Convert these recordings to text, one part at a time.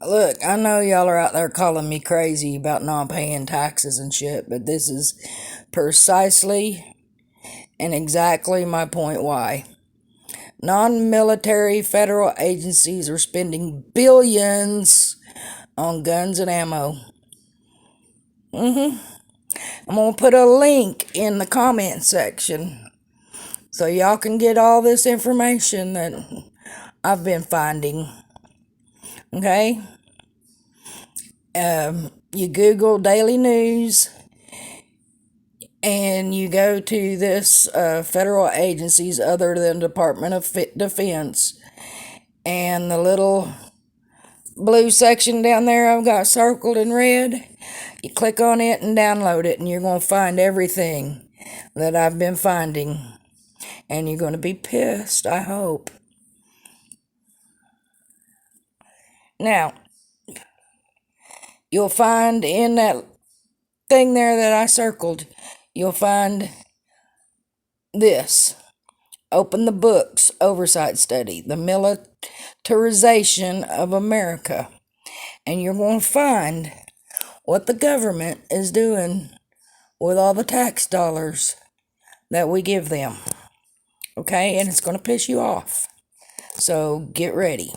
Look, I know y'all are out there calling me crazy about not paying taxes and shit, but this is precisely and exactly my point why. Non military federal agencies are spending billions on guns and ammo. I'm gonna put a link in the comment section so y'all can get all this information that I've been finding. Okay? You Google daily news and you go to this federal agencies other than Department of Defense, and the little blue section down there I've got circled in red, you click on it and download it, and you're going to find everything that I've been finding, and you're going to be pissed, I hope. Now, you'll find in that thing there that I circled, you'll find this. Open the books, oversight study, the militarization of America. And you're going to find what the government is doing with all the tax dollars that we give them. Okay? And it's going to piss you off. So get ready.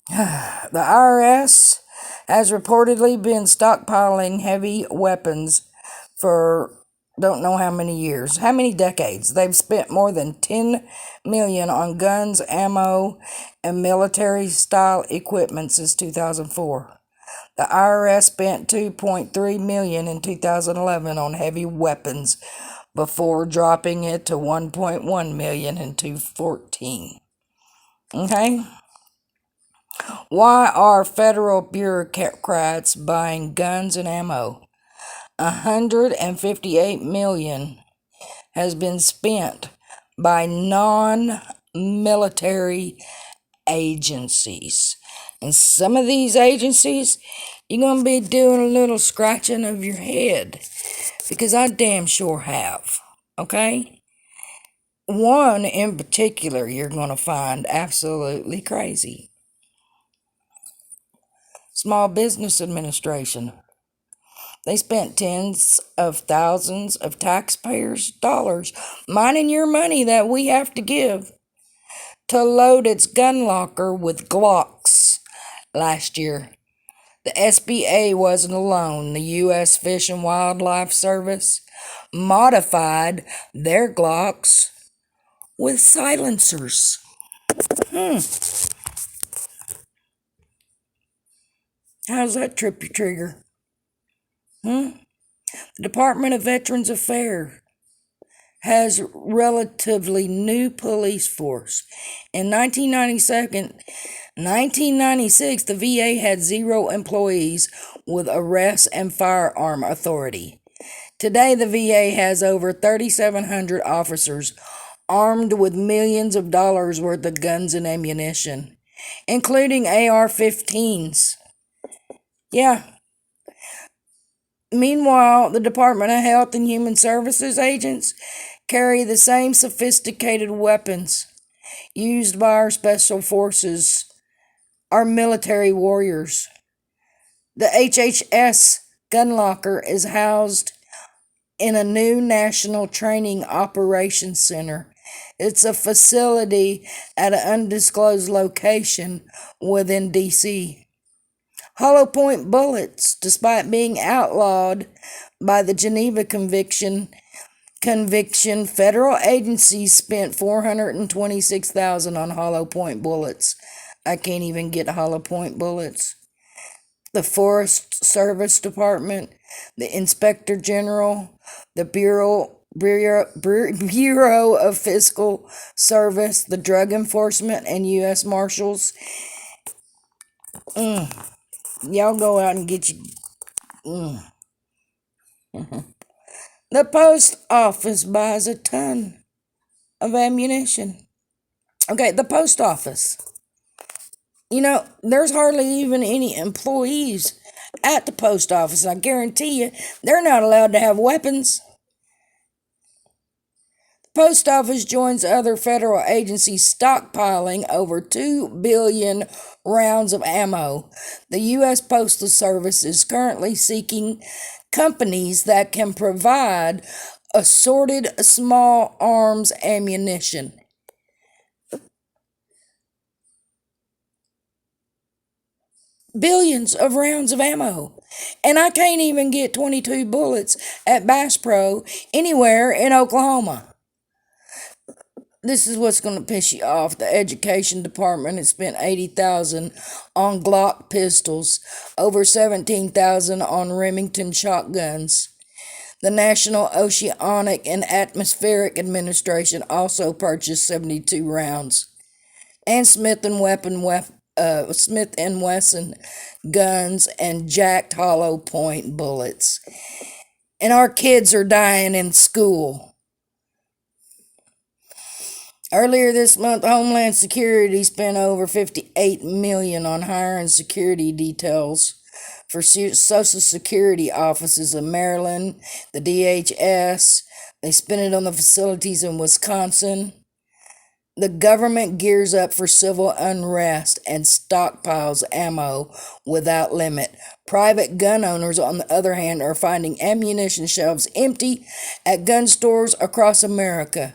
The IRS has reportedly been stockpiling heavy weapons for don't know how many years, how many decades. They've spent more than $10 million on guns, ammo, and military-style equipment since 2004. The IRS spent $2.3 million in 2011 on heavy weapons before dropping it to $1.1 million in 2014. Okay? Why are federal bureaucrats buying guns and ammo? $158 million has been spent by non-military agencies. And some of these agencies, you're going to be doing a little scratching of your head, because I damn sure have. Okay? One in particular you're going to find absolutely crazy. Small Business Administration. They spent tens of thousands of taxpayers' dollars, mining your money that we have to give, to load its gun locker with GLOCKS last year. The SBA wasn't alone. The U.S. Fish and Wildlife Service modified their GLOCKS with silencers. How's that trip your trigger? The Department of Veterans Affairs has relatively new police force. In 1996, the VA had 0 employees with arrest and firearm authority. Today, the VA has over 3,700 officers armed with millions of dollars worth of guns and ammunition, including AR-15s. Yeah. Meanwhile, the Department of Health and Human Services agents carry the same sophisticated weapons used by our special forces, our military warriors. The HHS gun locker is housed in a new National Training Operations Center. It's a facility at an undisclosed location within D.C. Hollow point bullets, despite being outlawed by the Geneva Convention, federal agencies spent $426,000 on hollow point bullets. I can't even get hollow point bullets. The Forest Service Department, the Inspector General, the Bureau of Fiscal Service, the Drug Enforcement, and U.S. Marshals. Y'all go out and get your... The post office buys a ton of ammunition. Okay, the post office. You know, there's hardly even any employees at the post office. I guarantee you, they're not allowed to have weapons. Post Office joins other federal agencies stockpiling over 2 billion rounds of ammo. The U.S. Postal Service is currently seeking companies that can provide assorted small arms ammunition. Billions of rounds of ammo. And I can't even get 22 bullets at Bass Pro anywhere in Oklahoma. This is what's going to piss you off. The education department has spent $80,000 on Glock pistols, over $17,000 on Remington shotguns. The National Oceanic and Atmospheric Administration also purchased 72 rounds, and Smith and Wesson guns and jacked hollow point bullets. And our kids are dying in school. Earlier this month, Homeland Security spent over $58 million on hiring security details for Social Security offices in Maryland, the DHS. They spent it on the facilities in Wisconsin. The government gears up for civil unrest and stockpiles ammo without limit. Private gun owners, on the other hand, are finding ammunition shelves empty at gun stores across America.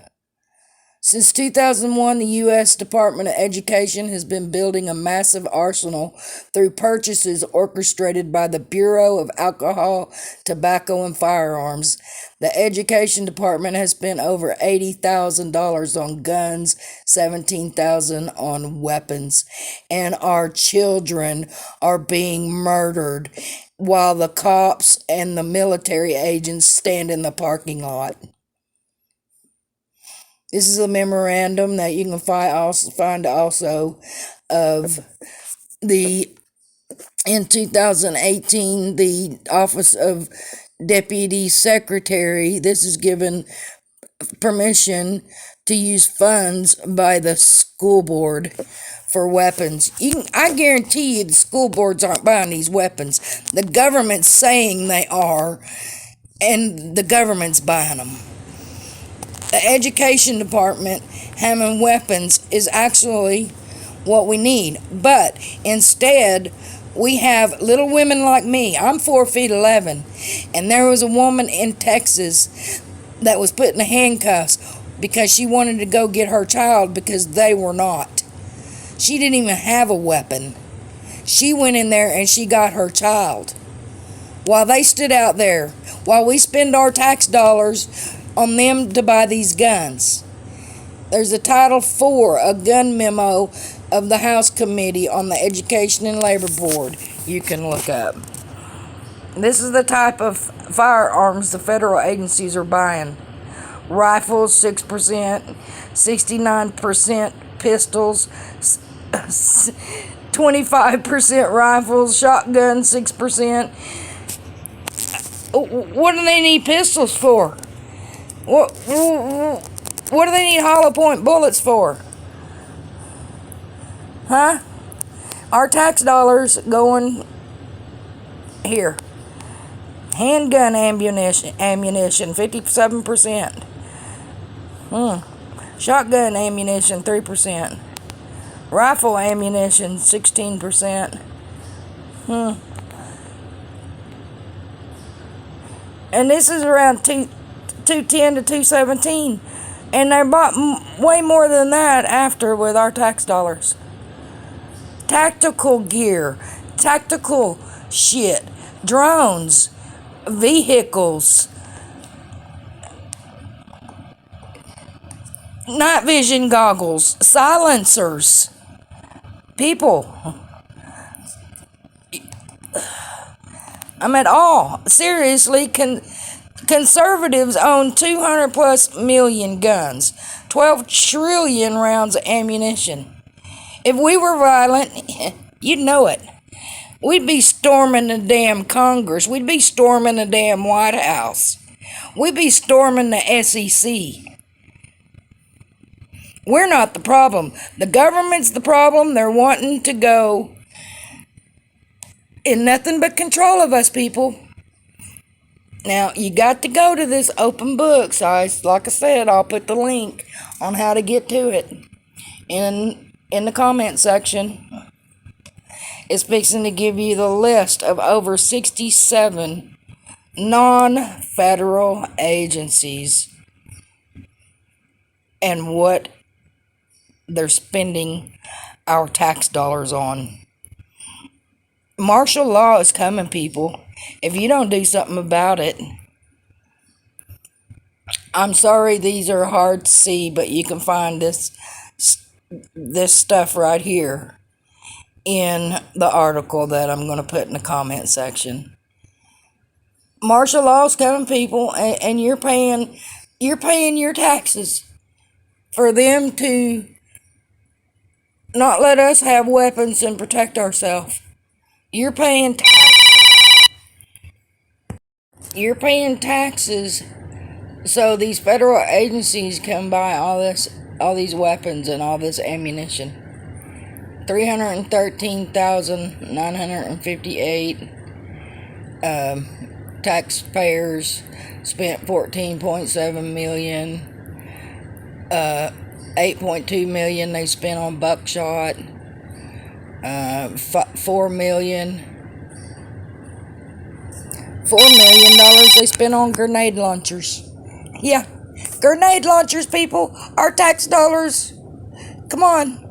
Since 2001, the U.S. Department of Education has been building a massive arsenal through purchases orchestrated by the Bureau of Alcohol, Tobacco, and Firearms. The Education Department has spent over $80,000 on guns, $17,000 on weapons, and our children are being murdered while the cops and the military agents stand in the parking lot. This is a memorandum that you can find also of in 2018, the Office of Deputy Secretary. This is given permission to use funds by the school board for weapons. I guarantee you the school boards aren't buying these weapons. The government's saying they are, and the government's buying them. The education department having weapons is actually what we need. But instead, we have little women like me. I'm 4'11", and there was a woman in Texas that was put in handcuffs because she wanted to go get her child because they were not. She didn't even have a weapon. She went in there and she got her child. While they stood out there, while we spend our tax dollars on them to buy these guns. There's a Title IV, a gun memo of the House Committee on the Education and Labor Board you can look up. This is the type of firearms the federal agencies are buying. Rifles, 6%, 69% pistols, 25% rifles, shotguns, 6%. What do they need pistols for? What do they need hollow point bullets for? Huh? Our tax dollars going here. Handgun ammunition, 57%. Shotgun ammunition, 3%. Rifle ammunition, 16%. And this is around 210 to 217, and they bought way more than that after with our tax dollars. Tactical gear, tactical shit, drones, vehicles, night vision goggles, silencers. People, I'm at all. Seriously, conservatives own 200 plus million guns, 12 trillion rounds of ammunition. If we were violent, you'd know it. We'd be storming the damn Congress. We'd be storming the damn White House. We'd be storming the SEC. We're not the problem. The government's the problem. They're wanting to go in nothing but control of us, people. Now, you got to go to this open book. So, like I said, I'll put the link on how to get to it in the comment section. It's fixing to give you the list of over 67 non-federal agencies and what they're spending our tax dollars on. Martial law is coming, people. If you don't do something about it, I'm sorry these are hard to see, but you can find this stuff right here in the article that I'm going to put in the comment section. Martial law is coming, people, and you're paying your taxes for them to not let us have weapons and protect ourselves. You're paying taxes so these federal agencies can buy all these weapons and all this ammunition. 313,958 taxpayers spent 14.7 million. 8.2 million they spent on buckshot. $4 million they spent on grenade launchers. Yeah, grenade launchers, people. Our tax dollars. Come on.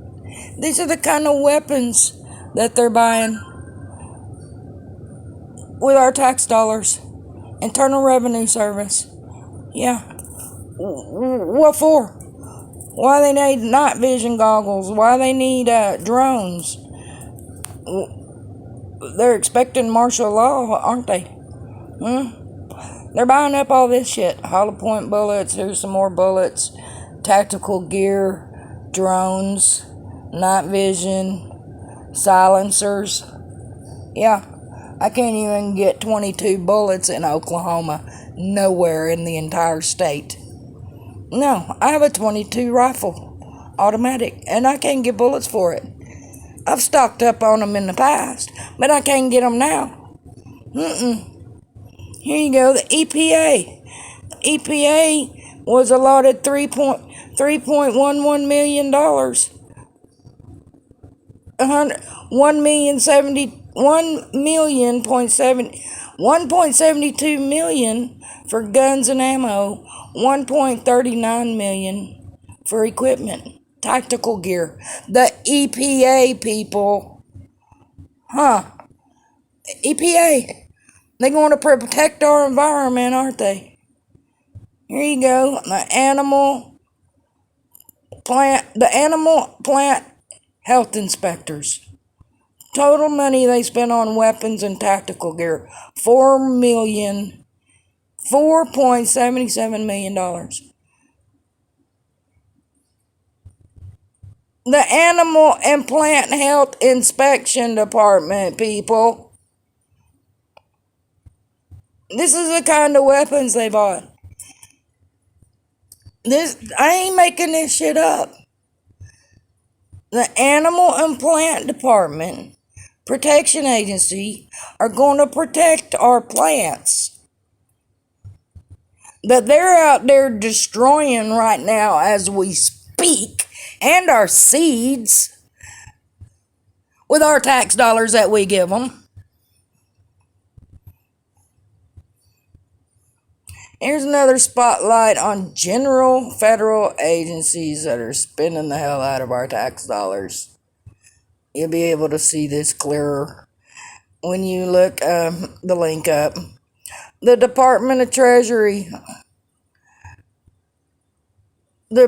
These are the kind of weapons that they're buying with our tax dollars. Internal Revenue Service. Yeah. What for? Why they need night vision goggles? Why they need drones? They're expecting martial law, aren't they? They're buying up all this shit. Hollow point bullets. Here's some more bullets. Tactical gear. Drones. Night vision. Silencers. Yeah. I can't even get 22 bullets in Oklahoma. Nowhere in the entire state. No, I have a 22 rifle. Automatic. And I can't get bullets for it. I've stocked up on them in the past, but I can't get them now. Here you go, the EPA. EPA was allotted $3.11 million. 1.72 million for guns and ammo. 1.39 million for equipment. Tactical gear. The EPA, people. EPA. They're going to protect our environment, aren't they? Here you go. The animal plant health inspectors. Total money they spent on weapons and tactical gear. $4.77 million. The Animal and Plant Health Inspection Department, people. This is the kind of weapons they bought. I ain't making this shit up. The Animal and Plant Department Protection Agency are going to protect our plants that they're out there destroying right now as we speak, and our seeds with our tax dollars that we give them. Here's another spotlight on general federal agencies that are spending the hell out of our tax dollars. You'll be able to see this clearer when you look the link up. The Department of Treasury, the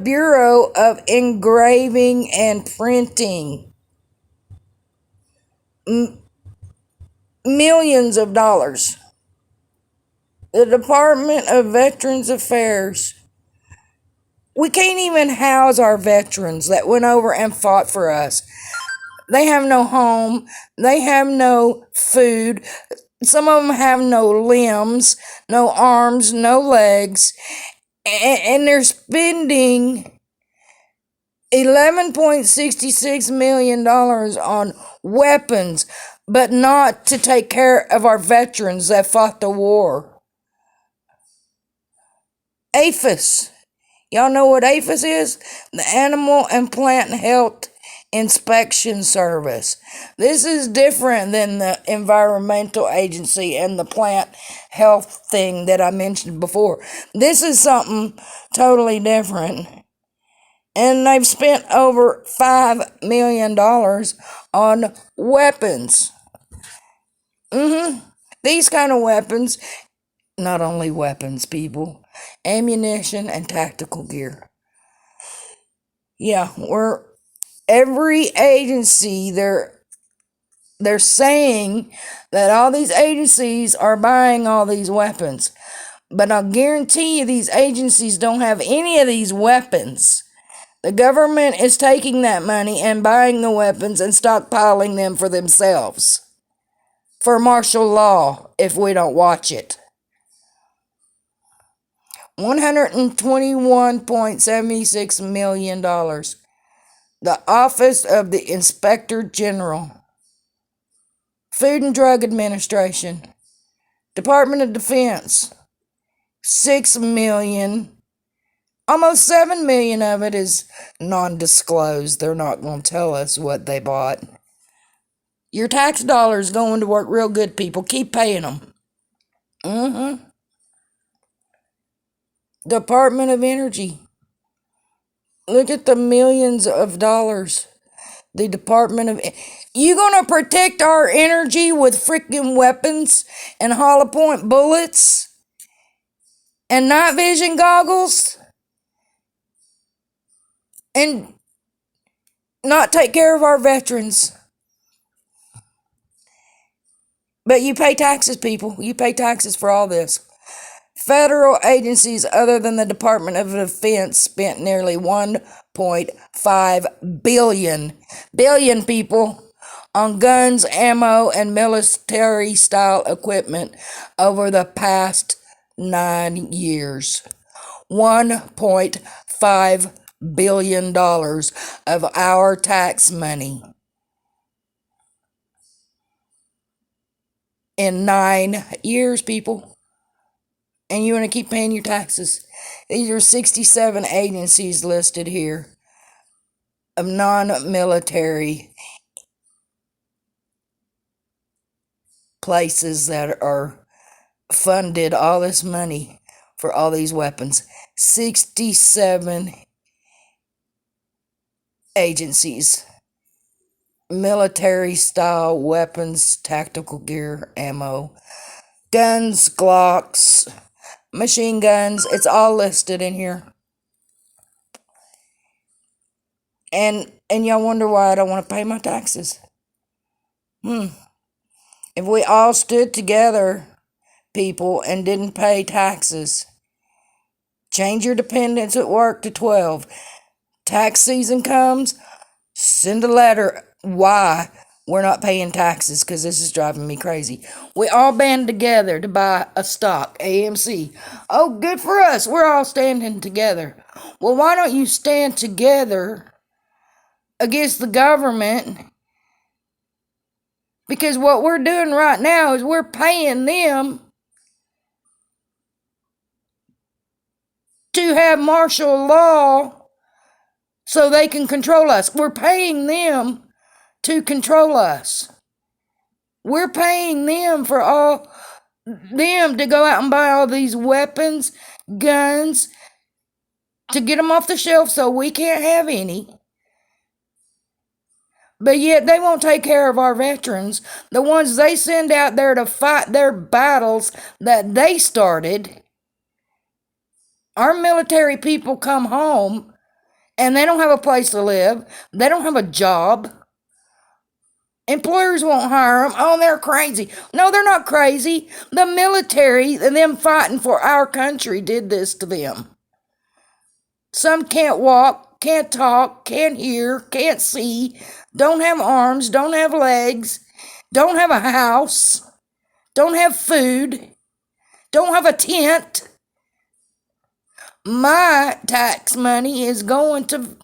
Bureau of Engraving and Printing, millions of dollars. The Department of Veterans Affairs. We can't even house our veterans that went over and fought for us. They have no home. They have no food. Some of them have no limbs, no arms, no legs. And they're spending $11.66 million on weapons, but not to take care of our veterans that fought the war. APHIS. Y'all know what APHIS is? The Animal and Plant Health Inspection Service. This is different than the environmental agency and the plant health thing that I mentioned before. This is something totally different. And they've spent over $5 million on weapons. These kind of weapons, not only weapons, people, ammunition and tactical gear. Yeah, every agency, they're saying that all these agencies are buying all these weapons. But I'll guarantee you these agencies don't have any of these weapons. The government is taking that money and buying the weapons and stockpiling them for themselves. For martial law, if we don't watch it. $121.76 million. The Office of the Inspector General. Food and Drug Administration. Department of Defense. $6 million. Almost $7 million of it is non-disclosed. They're not going to tell us what they bought. Your tax dollars going to work real good, people. Keep paying them. Department of Energy. Look at the millions of dollars. The Department of... You gonna protect our energy with freaking weapons and hollow point bullets? And night vision goggles? And not take care of our veterans? But you pay taxes, people. You pay taxes for all this. Federal agencies other than the Department of Defense spent nearly $1.5 billion people on guns, ammo, and military-style equipment over the past 9 years. $1.5 billion of our tax money. In 9 years, people. And you want to keep paying your taxes. These are 67 agencies listed here of non-military places that are funded all this money for all these weapons. 67 agencies. Military-style weapons, tactical gear, ammo, guns, GLOCKS, machine guns, it's all listed in here. And y'all wonder why I don't want to pay my taxes. If we all stood together, people, and didn't pay taxes, change your dependents at work to 12. Tax season comes, send a letter why we're not paying taxes, because this is driving me crazy. We all band together to buy a stock, AMC. Oh, good for us. We're all standing together. Well, why don't you stand together against the government? Because what we're doing right now is we're paying them to have martial law so they can control us. We're paying them to control us. We're paying them for all them to go out and buy all these weapons, guns, to get them off the shelf so we can't have any. But yet they won't take care of our veterans, the ones they send out there to fight their battles that they started. Our military people come home and they don't have a place to live. They don't have a job. Employers won't hire them. Oh, they're crazy. No, they're not crazy. The military and them fighting for our country did this to them. Some can't walk, can't talk, can't hear, can't see, don't have arms, don't have legs, don't have a house, don't have food, don't have a tent. My tax money is going to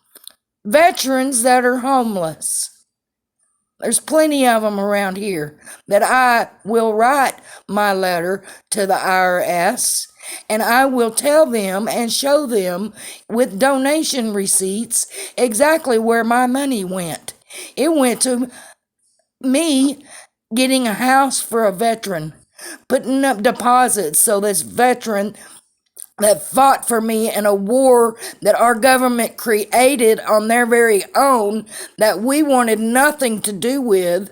veterans that are homeless. There's plenty of them around here that I will write my letter to the IRS, and I will tell them and show them with donation receipts exactly where my money went. It went to me getting a house for a veteran, putting up deposits so this veteran that fought for me in a war that our government created on their very own that we wanted nothing to do with.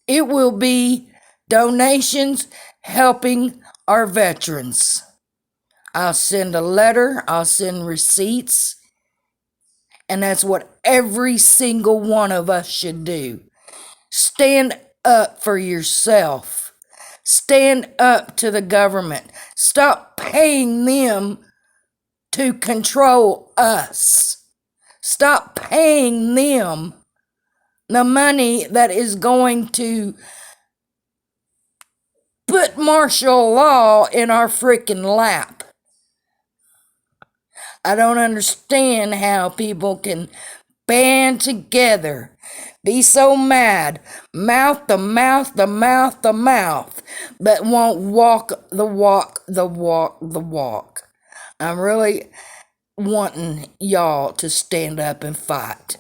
It will be donations helping our veterans. I'll send a letter, I'll send receipts, and that's what every single one of us should do. Stand up for yourself. Stand up to the government. Stop paying them to control us. Stop paying them the money that is going to put martial law in our freaking lap. I don't understand how people can band together, be so mad, mouth to mouth to mouth to mouth, but won't walk the walk, the walk, the walk. I'm really wanting y'all to stand up and fight.